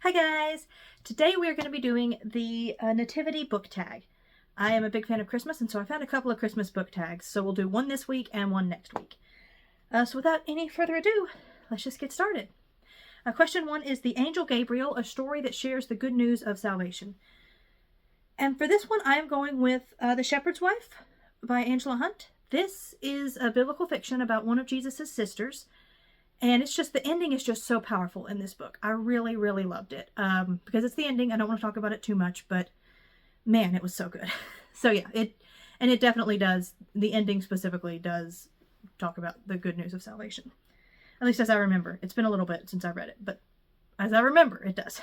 Hi guys! Today we are going to be doing the Nativity Book Tag. I am a big fan of Christmas, and so I found a couple of Christmas book tags, so we'll do one this week and one next week. So without any further ado, let's just get started. Question 1 is The Angel Gabriel, a story that shares the good news of salvation. And for this one, I am going with The Shepherd's Wife by Angela Hunt. This is a biblical fiction about one of Jesus' sisters. And it's just, the ending is just so powerful in this book. I really, really loved it. Because it's the ending, I don't want to talk about it too much, but man, it was so good. So yeah, it definitely does, the ending specifically does talk about the good news of salvation. At least as I remember. It's been a little bit since I read it, but as I remember, it does.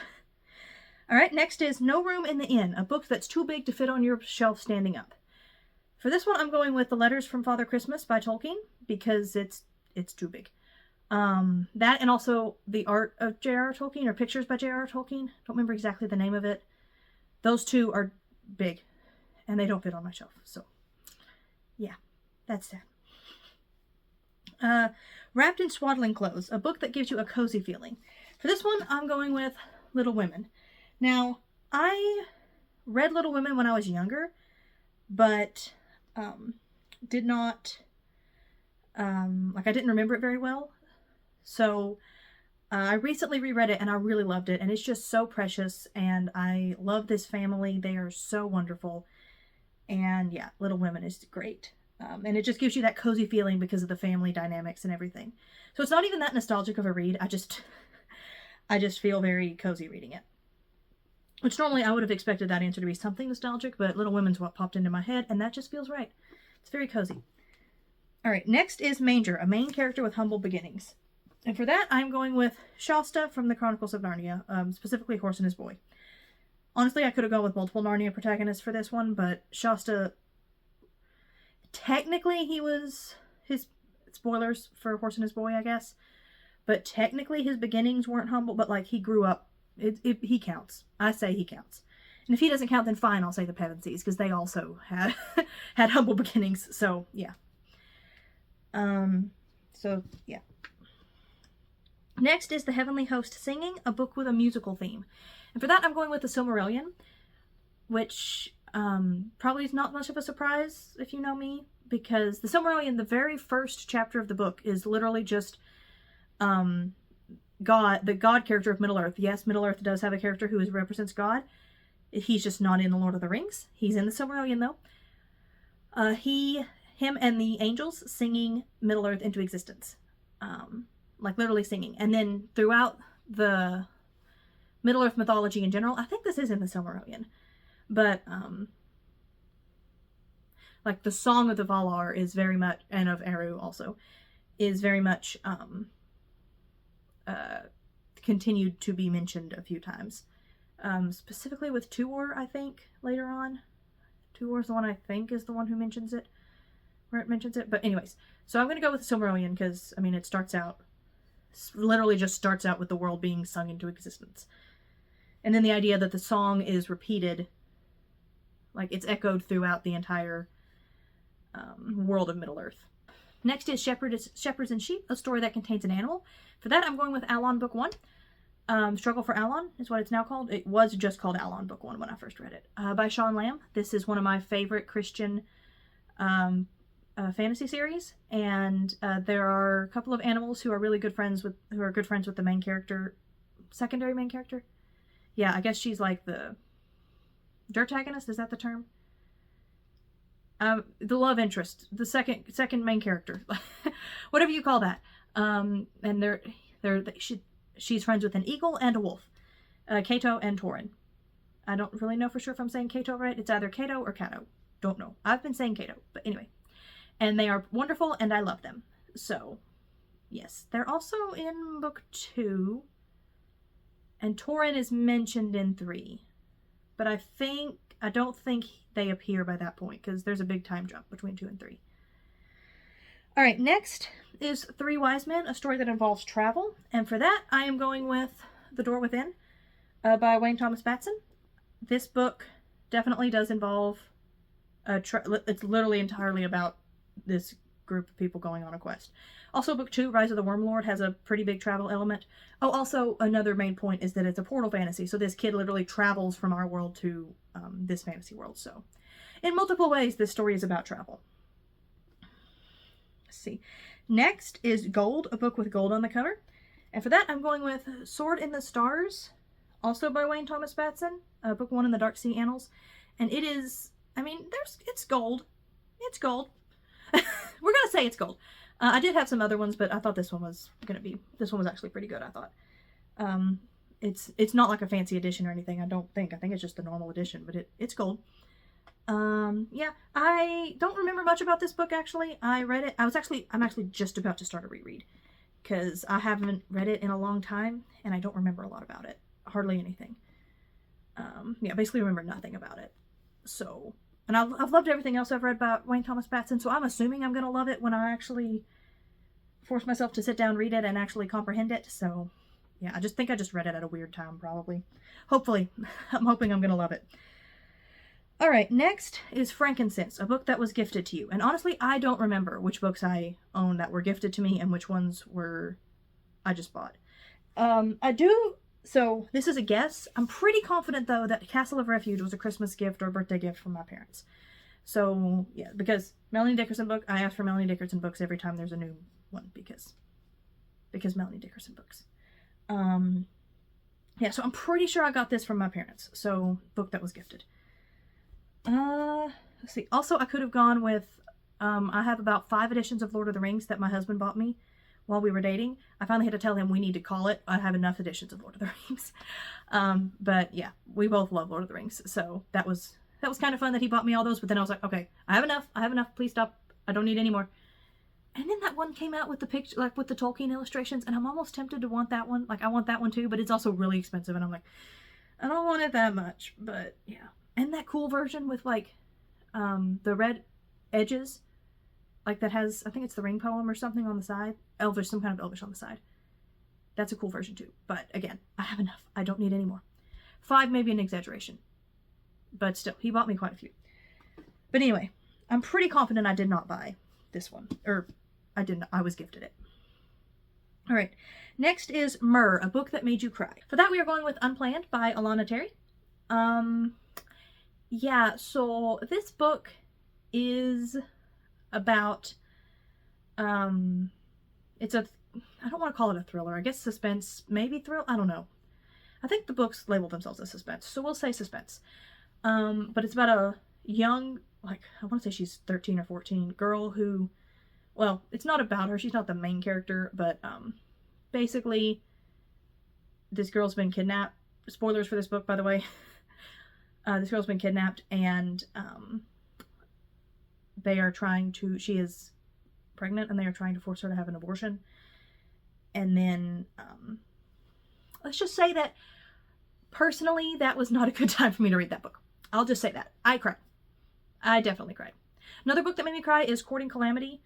Alright, next is No Room in the Inn, a book that's too big to fit on your shelf standing up. For this one, I'm going with The Letters from Father Christmas by Tolkien, because it's too big. That and also The Art of J.R.R. Tolkien, or Pictures by J.R.R. Tolkien. Don't remember exactly the name of it. Those two are big, and they don't fit on my shelf. So, yeah, that's that. Wrapped in Swaddling Clothes, a book that gives you a cozy feeling. For this one, I'm going with Little Women. Now, I read Little Women when I was younger, but did not, I didn't remember it very well. So I recently reread it and I really loved it, and it's just so precious, and I love this family. They are so wonderful, and yeah, Little Women is great. And it just gives you that cozy feeling because of the family dynamics and everything. So it's not even that nostalgic of a read. I just feel very cozy reading it. Which normally I would have expected that answer to be something nostalgic, but Little Women's what popped into my head, and that just feels right. It's very cozy. Alright, next is Manger, a main character with humble beginnings. And for that, I'm going with Shasta from the Chronicles of Narnia, specifically Horse and His Boy. Honestly, I could have gone with multiple Narnia protagonists for this one, but Shasta, technically he was his, spoilers for Horse and His Boy, I guess, but technically his beginnings weren't humble, but like he grew up, he counts. I say he counts. And if he doesn't count, then fine, I'll say the Pevensies, because they also had had humble beginnings, so yeah. Yeah. Next is The Heavenly Host Singing, a book with a musical theme. And for that, I'm going with The Silmarillion, which probably is not much of a surprise if you know me, because The Silmarillion, the very first chapter of the book, is literally just God, the God character of Middle-earth. Yes, Middle-earth does have a character who represents God. He's just not in The Lord of the Rings. He's in The Silmarillion, though. Him and the angels singing Middle-earth into existence. Like literally singing. And then throughout the Middle-earth mythology in general, I think this is in the Silmarillion, but like the Song of the Valar is very much, and of Eru also, is very much continued to be mentioned a few times. Specifically with Tuor, I think, later on. Tuor's the one I think is the one who mentions it, where it mentions it. But anyways, so I'm going to go with the Silmarillion because, I mean, it literally just starts out with the world being sung into existence. And then the idea that the song is repeated, like it's echoed throughout the entire world of Middle-earth. Next is Shepherds and Sheep, a story that contains an animal. For that, I'm going with Alon Book 1. Struggle for Alon is what it's now called. It was just called Alon Book 1 when I first read it. By Sean Lamb. This is one of my favorite Christian fantasy series, and there are a couple of animals who are good friends with the main character, secondary main character. Yeah, I guess she's like the dirtagonist. Is that the term? The love interest, the second main character, whatever you call that. And she's friends with an eagle and a wolf, Cato and Torin. I don't really know for sure if I'm saying Cato right. It's either Cato or Cato. Don't know. I've been saying Cato, but anyway. And they are wonderful, and I love them. So, yes. They're also in book 2. And Torin is mentioned in 3. But I don't think they appear by that point, because there's a big time jump between 2 and 3. Alright, next is 3 Wisemen, a story that involves travel. And for that, I am going with The Door Within by Wayne Thomas Batson. This book definitely does involve it's literally entirely about this group of people going on a quest. Also, book 2, Rise of the Wormlord, has a pretty big travel element. Oh, also, another main point is that it's a portal fantasy, so this kid literally travels from our world to this fantasy world. So, in multiple ways, this story is about travel. Let's see. Next is Gold, a book with gold on the cover. And for that, I'm going with Sword in the Stars, also by Wayne Thomas Batson, book 1 in the Dark Sea Annals. And it is, I mean, it's gold. It's gold. We're going to say it's gold. I did have some other ones, but I thought this one was this one was actually pretty good, I thought. It's not like a fancy edition or anything, I don't think. I think it's just the normal edition, but it's gold. Yeah, I don't remember much about this book, actually. I read it, I'm actually just about to start a reread, because I haven't read it in a long time, and I don't remember a lot about it. Hardly anything. Yeah, basically remember nothing about it. So, and I've loved everything else I've read about Wayne Thomas Batson, so I'm assuming I'm going to love it when I actually force myself to sit down, read it, and actually comprehend it. So, yeah, I just think I just read it at a weird time, probably. Hopefully. I'm hoping I'm going to love it. Alright, next is Frankincense, a book that was gifted to you. And honestly, I don't remember which books I own that were gifted to me and which ones I just bought. So this is a guess. I'm pretty confident, though, that Castle of Refuge was a Christmas gift or a birthday gift from my parents. So, yeah, because Melanie Dickerson book, I ask for Melanie Dickerson books every time there's a new one, because Melanie Dickerson books. Yeah, so I'm pretty sure I got this from my parents. So, book that was gifted. Let's see. Also, I could have gone with, I have about 5 editions of Lord of the Rings that my husband bought me while we were dating. I finally had to tell him we need to call it. I have enough editions of Lord of the Rings. But yeah, we both love Lord of the Rings. So that was kind of fun that he bought me all those. But then I was like, okay, I have enough. Please stop. I don't need any more. And then that one came out with the picture, like with the Tolkien illustrations. And I'm almost tempted to want that one. Like, I want that one too, but it's also really expensive. And I'm like, I don't want it that much. But yeah. And that cool version with like, the red edges. Like that has, I think it's the ring poem or something on the side. Elvish, some kind of Elvish on the side. That's a cool version too. But again, I have enough. I don't need any more. 5 may be an exaggeration. But still, he bought me quite a few. But anyway, I'm pretty confident I did not buy this one. Or, I didn't. I was gifted it. Alright. Next is Myrrh, a book that made you cry. For that, we are going with Unplanned by Alana Terry. Yeah, so this book is about, it's I don't want to call it a thriller. I guess suspense, maybe thrill. I don't know. I think the books label themselves as suspense, so we'll say suspense. But it's about a young, like, I want to say she's 13 or 14, girl who, well, it's not about her. She's not the main character, but, basically, this girl's been kidnapped. Spoilers for this book, by the way. This girl's been kidnapped, and, she is pregnant, and they are trying to force her to have an abortion. And then, let's just say that, personally, that was not a good time for me to read that book. I'll just say that. I cried. I definitely cried. Another book that made me cry is Courting Calamity.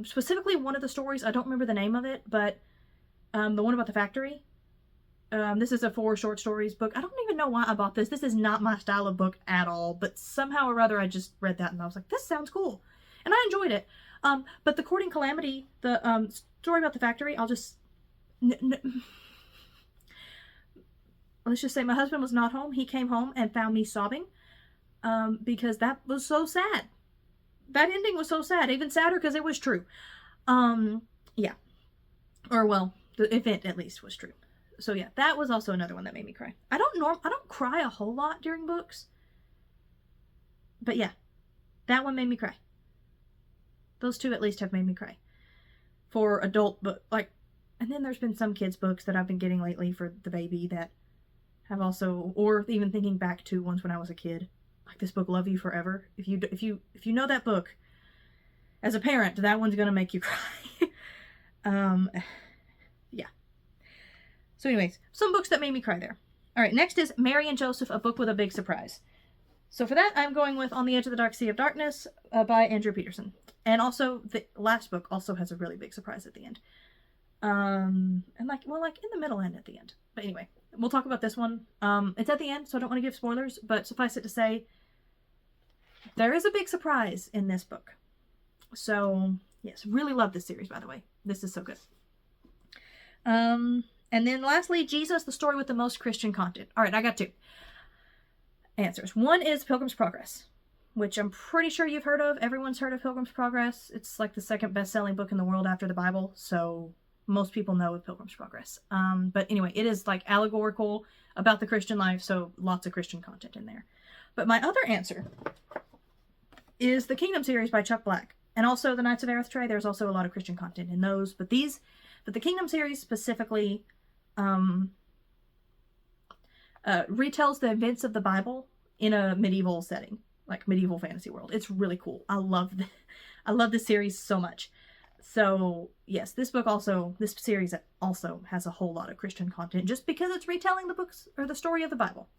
Specifically, one of the stories, I don't remember the name of it, but, the one about the factory. This is a 4 short stories book. I don't even know why I bought this. This is not my style of book at all, but somehow or other I just read that and I was like, this sounds cool. And I enjoyed it. But the Courting Calamity, the story about the factory, I'll just... let's just say my husband was not home. He came home and found me sobbing because that was so sad. That ending was so sad. Even sadder because it was true. Yeah. Or, well, the event at least was true. So yeah, that was also another one that made me cry. I don't cry a whole lot during books. But yeah, that one made me cry. Those 2 at least have made me cry. For adult book, like, and then there's been some kids' books that I've been getting lately for the baby that have also, or even thinking back to ones when I was a kid. Like this book, Love You Forever. If you know that book, as a parent, that one's gonna make you cry. Yeah. So anyways, some books that made me cry there. Alright, next is Mary and Joseph, a book with a big surprise. So for that, I'm going with On the Edge of the Dark Sea of Darkness by Andrew Peterson. And also, the last book also has a really big surprise at the end. And like in the middle and at the end. But anyway, we'll talk about this one. It's at the end, so I don't want to give spoilers, but suffice it to say, there is a big surprise in this book. So, Yes, really love this series, by the way. This is so good. And then lastly, Jesus, the story with the most Christian content. All right, I got 2 answers. One is Pilgrim's Progress, which I'm pretty sure you've heard of. Everyone's heard of Pilgrim's Progress. It's like the 2nd best-selling book in the world after the Bible, so most people know of Pilgrim's Progress. But anyway, it is like allegorical about the Christian life, so lots of Christian content in there. But my other answer is the Kingdom series by Chuck Black, and also the Knights of Eritrea. There's also a lot of Christian content in those, but the Kingdom series specifically retells the events of the Bible in a medieval setting, like medieval fantasy world. It's really cool. I love this series so much. So yes, this series also has a whole lot of Christian content just because it's retelling the books or the story of the Bible.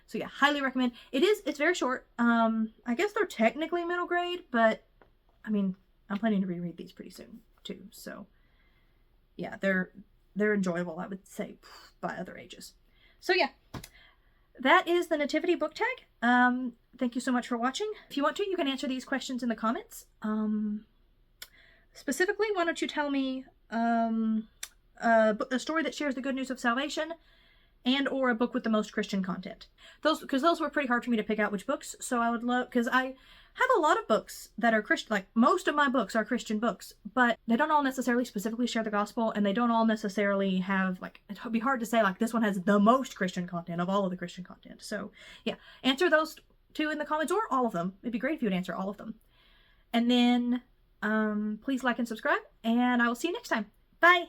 So yeah, highly recommend. It's very short. I guess they're technically middle grade, but I mean, I'm planning to reread these pretty soon too. So yeah, they're enjoyable, I would say, by other ages. So yeah, that is the Nativity Book Tag. Thank you so much for watching. If you want to, you can answer these questions in the comments. Specifically, why don't you tell me a story that shares the good news of salvation, and or a book with the most Christian content. Because those were pretty hard for me to pick out which books. So I would love, because I have a lot of books that are Christian, like most of my books are Christian books, but they don't all necessarily specifically share the gospel, and they don't all necessarily have, like, it'd be hard to say, like, this one has the most Christian content of all of the Christian content. So yeah, answer those 2 in the comments, or all of them. It'd be great if you would answer all of them. And then please like and subscribe, and I will see you next time. Bye!